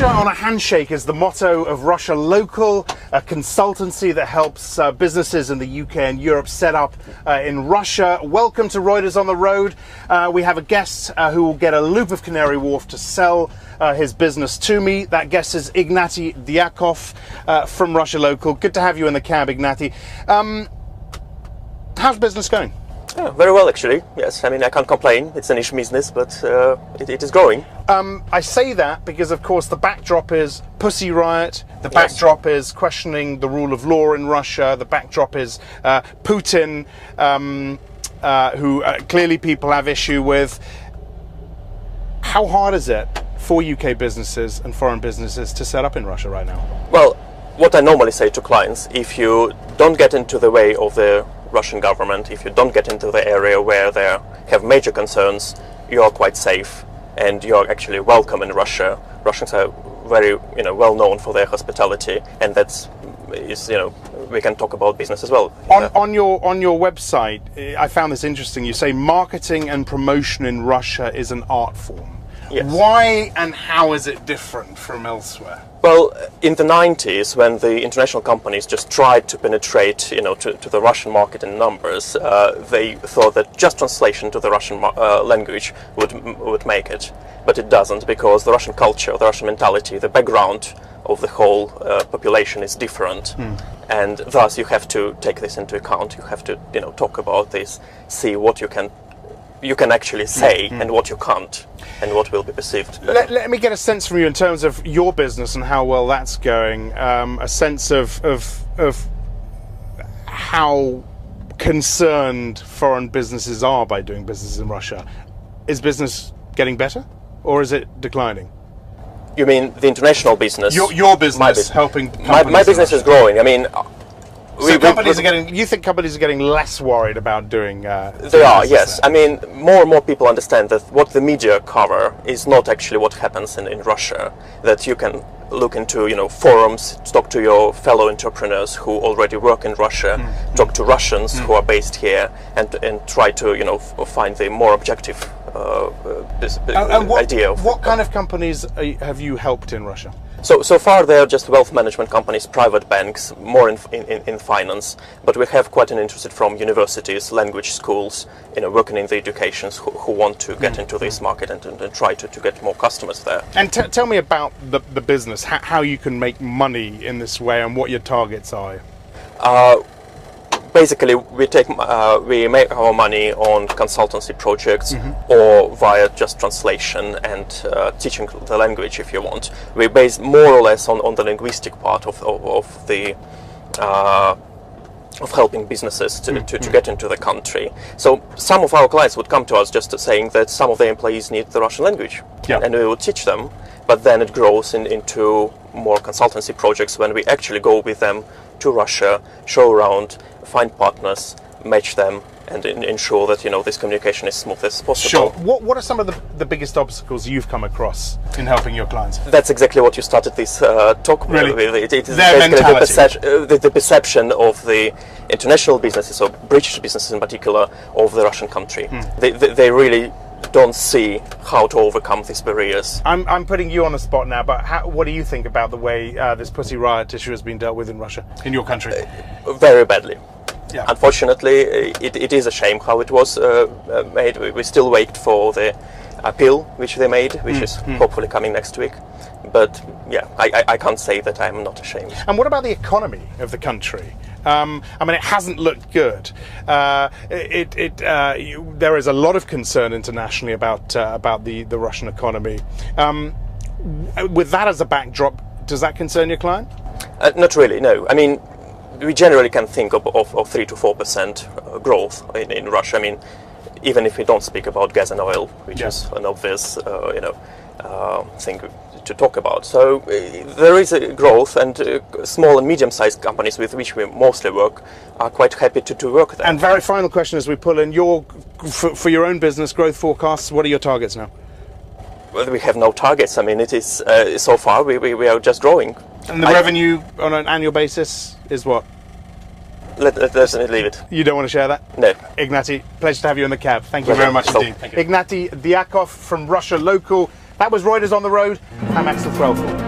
Russia on a handshake is the motto of Russia Local, a consultancy that helps businesses in the UK and Europe set up in Russia. Welcome to Reuters on the Road. We have a guest who will get a loop of Canary Wharf to sell his business to me. That guest is Ignaty Dyakov from Russia Local. Good to have you in the cab, Ignaty. How's business going? Yeah, very well, actually. Yes, I mean, I can't complain. It's a niche business, but it is growing. I say that because, of course, the backdrop is Pussy Riot. The backdrop is questioning the rule of law in Russia. The backdrop is Putin, who clearly people have issue with. How hard is it for UK businesses and foreign businesses to set up in Russia right now? Well, what I normally say to clients, if you don't get into the way of the Russian government, if you don't get into the area where they have major concerns, you are quite safe and you are actually welcome in Russia. Russians are very, well known for their hospitality, and we can talk about business as well. On your website, I found this interesting. You say marketing and promotion in Russia is an art form. Yes. Why and how is it different from elsewhere? Well, in the 90s, when the international companies just tried to penetrate, to the Russian market in numbers, they thought that just translation to the Russian language would make it. But it doesn't, because the Russian culture, the Russian mentality, the background of the whole population is different. And thus you have to take this into account. You have to, talk about this, see what you can actually say and what you can't, and what will be perceived. Let me get a sense from you in terms of your business and how well that's going. A sense of how concerned foreign businesses are by doing business in Russia. Is business getting better, or is it declining? You mean the international business? Your business, helping companies. My business is growing. I mean. So you think companies are getting less worried about doing they are, yes. I mean, more and more people understand that what the media cover is not actually what happens in Russia. That you can look into, forums, talk to your fellow entrepreneurs who already work in Russia, talk to Russians who are based here, and try to, find the more objective idea of what kind of companies have you helped in Russia? So far they are just wealth management companies, private banks, more in finance, but we have quite an interest from universities, language schools, working in the educations who want to get into this market and try to get more customers there. And tell me about the business, how you can make money in this way and what your targets are. Basically, we make our money on consultancy projects or via just translation and teaching the language, if you want. We base more or less on the linguistic part of helping businesses to get into the country. So some of our clients would come to us just saying that some of their employees need the Russian language, and we would teach them. But then it grows into more consultancy projects when we actually go with them to Russia, show around, find partners, match them, and ensure that this communication is smooth as possible. Sure. What are some of the biggest obstacles you've come across in helping your clients? That's exactly what you started this talk really? with. It is their basically the perception of the international businesses, or British businesses in particular, of the Russian country. They really don't see how to overcome these barriers. I'm putting you on the spot now, but what do you think about the way this Pussy Riot issue has been dealt with in Russia, in your country? Very badly. Yeah. Unfortunately, it is a shame how it was made. We still wait for the appeal which they made, which is hopefully coming next week. But yeah, I can't say that I'm not ashamed. And what about the economy of the country? I mean, it hasn't looked good. There is a lot of concern internationally about the Russian economy. With that as a backdrop, does that concern your client? Not really, no. I mean, we generally can think of 3 to 4% growth in Russia. I mean, even if we don't speak about gas and oil, which is an obvious, thing to talk about. So there is a growth, and small and medium-sized companies with which we mostly work are quite happy to work there. And very final question as we pull in, for your own business growth forecasts, what are your targets now? Well, we have no targets. I mean, it is so far we are just growing. And the revenue on an annual basis is what? Let's leave it. You don't want to share that? No. Ignaty, pleasure to have you in the cab. Thank you very much indeed. Ignaty Dyakov from Russia Local. That was Reuters on the Road. I'm Axel Threlfall.